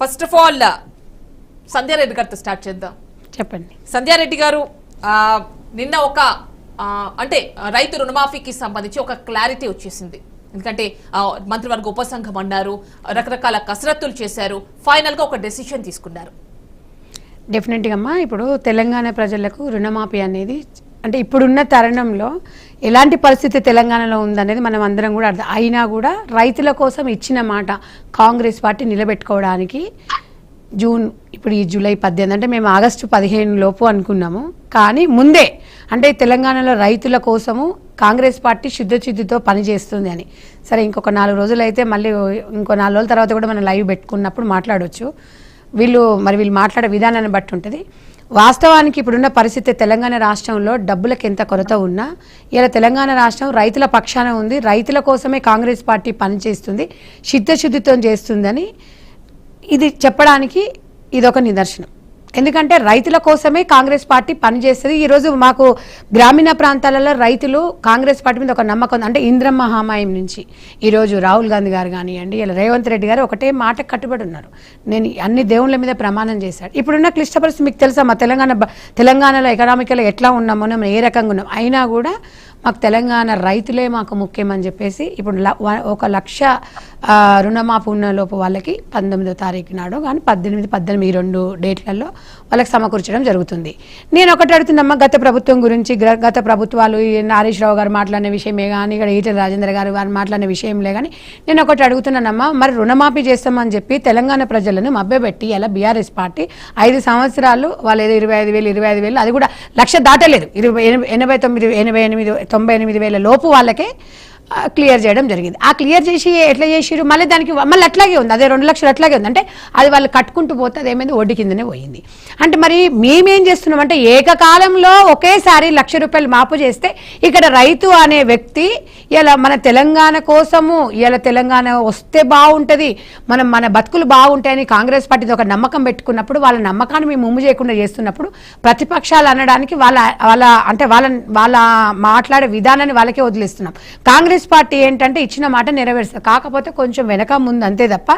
First of all Sandhya Reddy గారితో start చేద్దాం. చెప్పండి. సంధ్యారెడ్డి గారు, నిన్న ఒక అంటే రైతు రుణమాఫీకి సంబంధించి ఒక క్లారిటీ వచ్చేసింది. ఎందుకంటే మంత్రివర్గ ఉపసంఘం అన్నారు, రకరకాల కసరత్తులు చేశారు, ఫైనల్ గా ఒక డెసిషన్ తీసుకున్నారు. డెఫినెట్గా అమ్మా, ఇప్పుడు తెలంగాణ ప్రజలకు రుణమాఫీ అనేది అంటే ఇప్పుడున్న తరుణంలో ఎలాంటి పరిస్థితి తెలంగాణలో ఉందనేది మనం అందరం కూడా అర్థం అయినా కూడా రైతుల కోసం ఇచ్చిన మాట కాంగ్రెస్ పార్టీ నిలబెట్టుకోవడానికి జూన్ ఇప్పుడు ఈ జూలై 18 అంటే మేము ఆగస్టు 15 లోపు అనుకున్నాము. కానీ ముందే అంటే తెలంగాణలో రైతుల కోసము కాంగ్రెస్ పార్టీ శుద్ధచిద్దుతో పనిచేస్తుంది అని. సరే, ఇంకొక 4 రోజులు అయితే మళ్ళీ ఇంకో 4 రోజుల తర్వాత కూడా మనం లైవ్ పెట్టుకున్నప్పుడు మాట్లాడవచ్చు. వీళ్ళు మాట్లాడే విధానాన్ని బట్టి ఉంటుంది. వాస్తవానికి ఇప్పుడున్న పరిస్థితి తెలంగాణ రాష్ట్రంలో డబ్బులకు ఎంత కొరత ఉన్నా ఇలా తెలంగాణ రాష్ట్రం రైతుల పక్షాన ఉంది. రైతుల కోసమే కాంగ్రెస్ పార్టీ పనిచేస్తుంది, చిత్తశుద్ధితో చేస్తుందని ఇది చెప్పడానికి ఇదొక నిదర్శనం. ఎందుకంటే రైతుల కోసమే కాంగ్రెస్ పార్టీ పనిచేస్తుంది. ఈరోజు మాకు గ్రామీణ ప్రాంతాలలో రైతులు కాంగ్రెస్ పార్టీ మీద ఒక నమ్మకం ఉంది. అంటే ఇంద్రమ్మ హామాయం నుంచి ఈరోజు రాహుల్ గాంధీ గారు కానివ్వండి, ఇలా రేవంత్ రెడ్డి గారు ఒకటే మాట కట్టుబడి ఉన్నారు. నేను అన్ని దేవుళ్ళ మీద ప్రమాణం చేశాడు. ఇప్పుడున్న క్లిష్ట పరిస్థితి మీకు తెలుసా, మా తెలంగాణలో ఎకనామికల్ ఎట్లా ఉన్నామో మనం ఏ రకంగా ఉన్నాం, అయినా కూడా మాకు తెలంగాణ రైతులే మాకు ముఖ్యమని చెప్పేసి ఇప్పుడు 1 లక్ష రుణమాఫీ ఉన్న లోపు వాళ్ళకి 19వ తారీఖు నాడు కానీ 18, 18 ఈ 2 డేట్లలో వాళ్ళకి సమకూర్చడం జరుగుతుంది. నేను ఒకటి అడుగుతున్నమ్మా, గత ప్రభుత్వం గురించి, గత ప్రభుత్వాలు హరీష్ రావు గారు మాట్లాడిన విషయమే కానీ, ఇక్కడ ఈటెల రాజేందర్ గారు వారు మాట్లాడిన విషయంలే కానీ నేను ఒకటి అడుగుతున్నానమ్మా, మరి రుణమాఫీ చేస్తామని చెప్పి తెలంగాణ ప్రజలను మభ్యపెట్టి ఇలా బీఆర్ఎస్ పార్టీ 5 సంవత్సరాలు వాళ్ళు ఏదో 25,000 అది కూడా 1,00,000 దాటలేదు, 98,000 లోపు వాళ్ళకే క్లియర్ చేయడం జరిగింది. ఆ క్లియర్ చేసి ఎట్లా చేసిరు, మళ్ళీ దానికి మళ్ళీ అట్లాగే ఉంది, అదే 2 లక్షలు అట్లాగే ఉంది. అంటే అది వాళ్ళు కట్టుకుంటూ పోతే అదేమైంది, వడ్డీ కిందనే పోయింది. అంటే మరి మేమేం చేస్తున్నాం అంటే ఏకకాలంలో ఒకేసారి 1,00,000 రూపాయలు మాపు చేస్తే ఇక్కడ రైతు అనే వ్యక్తి ఇలా మన తెలంగాణ కోసము ఇలా తెలంగాణ వస్తే బాగుంటుంది, మన బతుకులు బాగుంటాయని కాంగ్రెస్ పార్టీతో ఒక నమ్మకం పెట్టుకున్నప్పుడు వాళ్ళ నమ్మకాన్ని మేము ముమ్ము చేయకుండా చేస్తున్నప్పుడు ప్రతిపక్షాలు అనడానికి వాళ్ళ మాట్లాడే విధానాన్ని వాళ్ళకే వదిలేస్తున్నాం. కాంగ్రెస్ పార్టీ ఏంటంటే ఇచ్చిన మాట నెరవేరుస్తారు, కాకపోతే కొంచెం వెనక ముందు అంతే తప్ప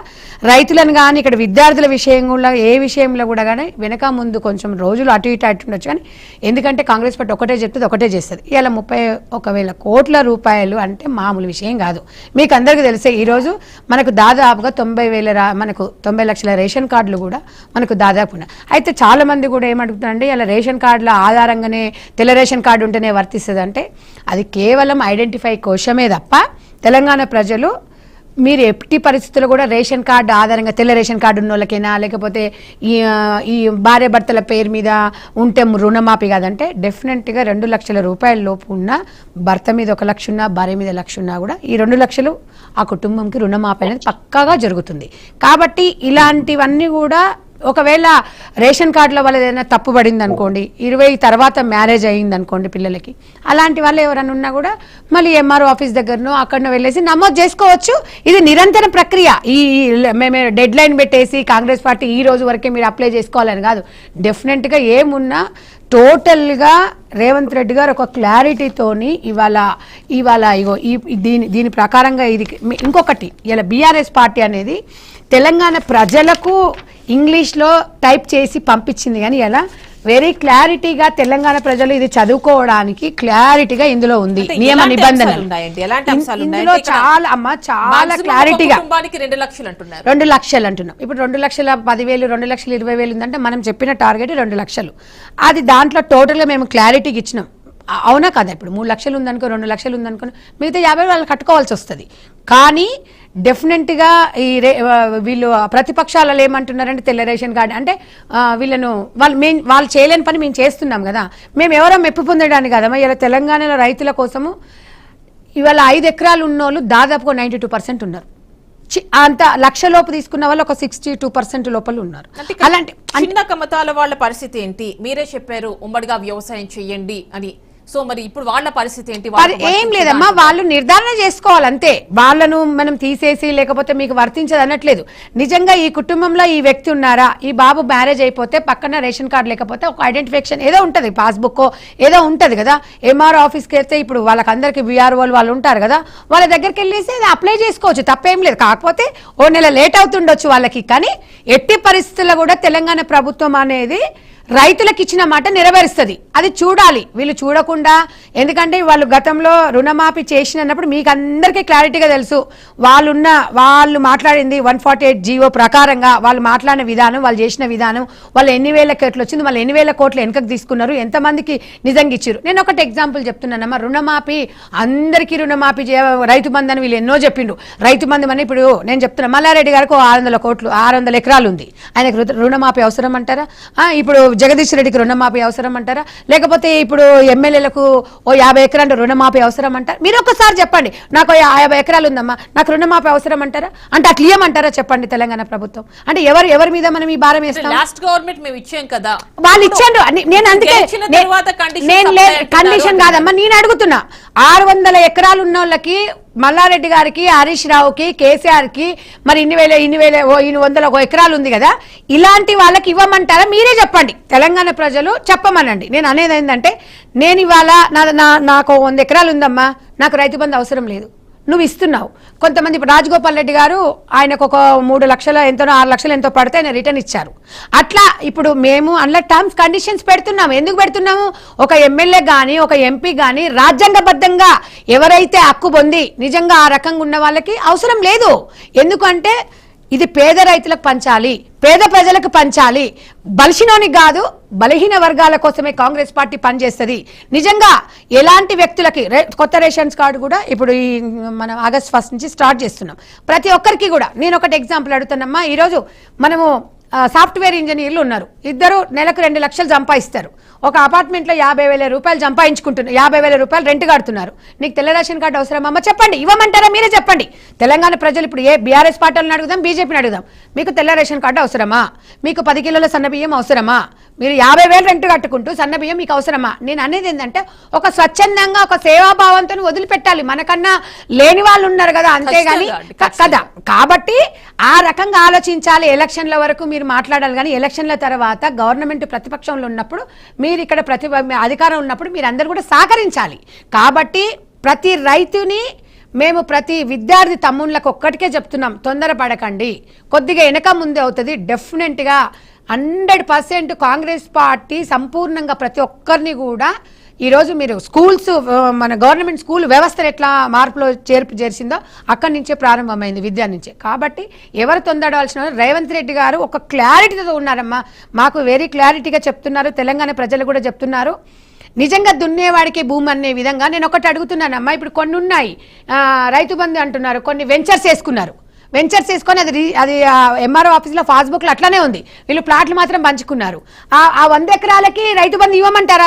రైతులను కానీ ఇక్కడ విద్యార్థుల విషయంలో ఏ విషయంలో కూడా కానీ వెనక ముందు కొంచెం రోజులు అటు ఇటు ఉండొచ్చు. కానీ ఎందుకంటే కాంగ్రెస్ పార్టీ ఒకటే చెప్తుంది, ఒకటే చేస్తుంది. ఇలా 31,000 కోట్ల రూపాయలు అంటే మామూలు విషయం కాదు. మీకు అందరికీ తెలిసే ఈరోజు మనకు దాదాపుగా 90 లక్షల రేషన్ కార్డులు కూడా మనకు దాదాపు ఉన్నాయి. అయితే చాలా మంది కూడా ఏమడుగుతున్నారంటే ఇలా రేషన్ కార్డుల ఆధారంగానే తెల్ల రేషన్ కార్డు ఉంటేనే వర్తిస్తుంది అంటే అది కేవలం ఐడెంటిఫై కోసమే తప్ప తెలంగాణ ప్రజలు మీరు ఎట్టి పరిస్థితుల్లో కూడా రేషన్ కార్డు ఆధారంగా తెల్ల రేషన్ కార్డు ఉన్న వాళ్ళకైనా లేకపోతే ఈ భార్య భర్తల పేరు మీద ఉంటే రుణమాఫీ కాదంటే డెఫినెట్గా 2 లక్షల రూపాయల లోపు ఉన్న భర్త మీద 1 లక్ష ఉన్నా భార్య మీద 1 లక్ష ఉన్నా కూడా ఈ 2 లక్షలు ఆ కుటుంబంకి రుణమాఫీ అనేది పక్కాగా జరుగుతుంది. కాబట్టి ఇలాంటివన్నీ కూడా ఒకవేళ రేషన్ కార్డులో వాళ్ళు ఏదైనా తప్పు పడింది అనుకోండి, 20 తర్వాత మ్యారేజ్ అయ్యింది అనుకోండి పిల్లలకి, అలాంటి వాళ్ళు ఎవరైనా ఉన్నా కూడా మళ్ళీ ఎంఆర్ఓ ఆఫీస్ దగ్గరనో అక్కడనో వెళ్ళేసి నమోదు చేసుకోవచ్చు. ఇది నిరంతర ప్రక్రియ. మేము డెడ్ లైన్ పెట్టేసి కాంగ్రెస్ పార్టీ ఈ రోజు వరకే మీరు అప్లై చేసుకోవాలని కాదు. డెఫినెట్గా ఏమున్నా టోటల్గా రేవంత్ రెడ్డి గారు ఒక క్లారిటీతోని ఇవాళ ఇగో దీని ప్రకారంగా ఇది ఇంకొకటి ఇలా బీఆర్ఎస్ పార్టీ అనేది తెలంగాణ ప్రజలకు ఇంగ్లీష్లో టైప్ చేసి పంపించింది. కానీ ఇలా వెరీ క్లారిటీగా తెలంగాణ ప్రజలు ఇది చదువుకోవడానికి క్లారిటీగా ఇందులో ఉంది. నియమ నిబంధనలు ఇందులో చాలా క్లారిటీగా 2 లక్షలు అంటున్నారు. 2 లక్షలు అంటున్నాం. ఇప్పుడు 2,10,000 2,20,000 ఉందంటే మనం చెప్పిన టార్గెట్ 2 లక్షలు. అది దాంట్లో టోటల్గా మేము క్లారిటీకి ఇచ్చినాం. అవునా కదా, ఇప్పుడు 3 లక్షలు ఉందనుకో 2 లక్షలు ఉందనుకో మిగతా 50 వాళ్ళు కట్టుకోవాల్సి వస్తుంది. కానీ డెఫినెట్గా వీళ్ళు ప్రతిపక్షాలలో ఏమంటున్నారంటే తెల్ల రేషన్ కార్డు అంటే వాళ్ళు చేయలేని పని మేము చేస్తున్నాం కదా, మేము ఎవరో మెప్పు పొందడానికి కదమ్మా. ఇలా తెలంగాణలో రైతుల కోసము ఇవాళ 5 ఎకరాలు ఉన్నోళ్ళు దాదాపుగా 92% ఉన్నారు. అంత 1 లక్ష లోపు తీసుకున్న వాళ్ళు ఒక 62% లోపల ఉన్నారు. అలాంటి చిన్న కమతాల వాళ్ళ పరిస్థితి ఏంటి? మీరే చెప్పారు ఉమ్మడిగా వ్యవసాయం చెయ్యండి అని, సో మరి ఇప్పుడు వాళ్ళ పరిస్థితి ఏంటి? ఏం లేదమ్మా, వాళ్ళు నిర్ధారణ చేసుకోవాలి అంతే. వాళ్ళను మనం తీసేసి లేకపోతే మీకు వర్తించదు అనట్లేదు. నిజంగా ఈ కుటుంబంలో ఈ వ్యక్తి ఉన్నారా, ఈ బాబు మ్యారేజ్ అయిపోతే పక్కన రేషన్ కార్డు లేకపోతే ఒక ఐడెంటిఫికేషన్ ఏదో ఉంటుంది, పాస్బుక్ ఏదో ఉంటుంది కదా. ఎంఆర్ఓ ఆఫీస్కి వెళ్తే ఇప్పుడు వాళ్ళకందరికి విఆర్ఓ వాళ్ళు ఉంటారు కదా, వాళ్ళ దగ్గరికి వెళ్ళేసి అది అప్లై చేసుకోవచ్చు, తప్పేం లేదు. కాకపోతే ఓ నెల లేట్ అవుతుండొచ్చు వాళ్ళకి, కానీ ఎట్టి పరిస్థితుల్లో కూడా తెలంగాణ ప్రభుత్వం అనేది రైతులకు ఇచ్చిన మాట నెరవేరుస్తుంది. అది చూడాలి, వీళ్ళు చూడకుండా. ఎందుకంటే వాళ్ళు గతంలో రుణమాఫీ చేసినప్పుడు మీకు అందరికీ క్లారిటీగా తెలుసు. వాళ్ళు మాట్లాడింది 148 జీవో ప్రకారంగా, వాళ్ళు మాట్లాడిన విధానం, వాళ్ళు చేసిన విధానం, వాళ్ళు ఎన్ని వేల కోట్లు వచ్చింది, వాళ్ళు ఎన్ని వేల కోట్లు వెనకకు తీసుకున్నారు, ఎంతమందికి నిజంగా ఇచ్చారు. నేను ఒకటి ఎగ్జాంపుల్ చెప్తున్నానమ్మా, రుణమాఫీ అందరికీ రుణమాఫీ రైతు బంధు అని వీళ్ళు ఎన్నో చెప్పిండు. రైతు బంధు అని ఇప్పుడు నేను చెప్తున్నా, మల్లారెడ్డి గారికి 600 కోట్లు 600 ఎకరాలు ఉంది, ఆయనకు రుణమాఫీ అవసరం అంటారా? ఇప్పుడు జగదీష్ రెడ్డికి రుణమాఫీ అవసరం అంటారా? లేకపోతే ఇప్పుడు ఎమ్మెల్యేలకు ఓ 50 ఎకరాలు రుణమాఫీ అవసరం అంటారా? మీరు ఒక్కసారి చెప్పండి, నాకు 50 ఎకరాలు ఉందమ్మా, నాకు రుణమాఫీ అవసరం అంటారా? అంటే అట్లా ఇయ్యమంటారా చెప్పండి తెలంగాణ ప్రభుత్వం? అంటే ఎవరి మీద మనం ఈ భారం వేస్తాం? లాస్ట్ గవర్నమెంట్ మేము ఇచ్చాం కదా, వాళ్ళు ఇచ్చారు. నేను అందుకే కండిషన్ కాదమ్మా, నేను అడుగుతున్నా. 600 ఎకరాలు ఉన్న వాళ్ళకి, మల్లారెడ్డి గారికి, హరీష్ రావుకి, కేసీఆర్ కి మరి ఇన్ని వందల ఎకరాలు ఉంది కదా, ఇలాంటి వాళ్ళకి ఇవ్వమంటారా? మీరే చెప్పండి, తెలంగాణ ప్రజలు చెప్పమనండి. నేను అనేది ఏంటంటే, నేను ఇవాళ నాకు 100 ఎకరాలు ఉందమ్మా, నాకు రైతు బంధు అవసరం లేదు, నువ్వు ఇస్తున్నావు. కొంతమంది ఇప్పుడు రాజగోపాల్ రెడ్డి గారు, ఆయనకు ఒక 3 లక్షల ఎంతనో 6 లక్షలు ఎంతో పడితే ఆయన రిటర్న్ ఇచ్చారు. అట్లా ఇప్పుడు మేము అందులో టర్మ్స్ కండిషన్స్ పెడుతున్నాము. ఎందుకు పెడుతున్నాము? ఒక ఎమ్మెల్యే కానీ ఒక ఎంపీ కానీ రాజ్యాంగబద్ధంగా ఎవరైతే హక్కు పొంది నిజంగా ఆ రకంగా ఉన్న వాళ్ళకి అవసరం లేదు. ఎందుకంటే ఇది పేద రైతులకు పంచాలి, పేద ప్రజలకు పంచాలి, బలిసినోనికి కాదు, బలహీన వర్గాల కోసమే కాంగ్రెస్ పార్టీ పనిచేస్తుంది. నిజంగా ఎలాంటి వ్యక్తులకి కొత్త రేషన్స్ కార్డు కూడా ఇప్పుడు ఈ మనం ఆగస్ట్ 1 నుంచి స్టార్ట్ చేస్తున్నాం. ప్రతి ఒక్కరికి కూడా నేను ఒకటి ఎగ్జాంపుల్ అడుగుతానమ్మా. ఈరోజు మనము సాఫ్ట్వేర్ ఇంజనీర్లు ఉన్నారు, ఇద్దరు నెలకు 2 లక్షలు సంపాదిస్తారు. ఒక అపార్ట్మెంట్లో 50,000 రూపాయలు సంపాదించుకుంటున్నారు, 50,000 రూపాయలు రెంట్ కడుతున్నారు. నీకు తెల్ల రేషన్ కార్డు అవసరమమ్మా? చెప్పండి, ఇవ్వమంటారా? మీరే చెప్పండి. తెలంగాణ ప్రజలు ఇప్పుడు బీఆర్ఎస్ పార్టీలను అడుగుదాం, బీజేపీని అడుగుదాం, మీకు తెల్ల రేషన్ కార్డు అవసరమా? మీకు 10 కిలోల సన్న బియ్యం అవసరమా? మీరు 50,000 రెంట్ కట్టుకుంటూ సన్న బియ్యం మీకు అవసరమా? నేను అనేది ఏంటంటే, ఒక స్వచ్ఛందంగా ఒక సేవాభావంతో వదిలిపెట్టాలి. మనకన్నా లేని వాళ్ళు ఉన్నారు కదా, అంతేగాని కదా. కాబట్టి ఆ రకంగా ఆలోచించాలి. ఎలక్షన్ల వరకు మీరు మాట్లాడాలి, కానీ ఎలక్షన్ల తర్వాత గవర్నమెంట్ ప్రతిపక్షంలో ఉన్నప్పుడు, మీరు ఇక్కడ అధికారం ఉన్నప్పుడు మీరు అందరూ కూడా సహకరించాలి. కాబట్టి ప్రతి రైతుని మేము ప్రతి విద్యార్థి తమ్ముళ్ళకు ఒక్కటికే చెప్తున్నాం, తొందరపడకండి, కొద్దిగా వెనక ముందే అవుతుంది. డెఫినెట్గా 100% కాంగ్రెస్ పార్టీ సంపూర్ణంగా ప్రతి ఒక్కరిని కూడా ఈరోజు మీరు స్కూల్స్, మన గవర్నమెంట్ స్కూల్ వ్యవస్థను ఎట్లా మార్పులో చేర్చిందో అక్కడి నుంచే ప్రారంభమైంది, విద్య నుంచే. కాబట్టి ఎవరు తొందరవలసిన రేవంత్ రెడ్డి గారు ఒక క్లారిటీతో ఉన్నారమ్మా, మాకు వెరీ క్లారిటీగా చెప్తున్నారు, తెలంగాణ ప్రజలు కూడా చెప్తున్నారు. నిజంగా దున్నేవాడికి భూమి అనే విధంగా నేను ఒకటి అడుగుతున్నానమ్మా. ఇప్పుడు కొన్ని ఉన్నాయి, రైతు బంధు అంటున్నారు, కొన్ని వెంచర్స్ వేసుకున్నారు, వెంచర్స్ వేసుకొని అది ఎంఆర్ఓ ఆఫీస్లో పాస్బుక్లో అట్లానే ఉంది, వీళ్ళు ప్లాట్లు మాత్రం పంచుకున్నారు. ఆ 100 ఎకరాలకి రైతు బంధు ఇవ్వమంటారా?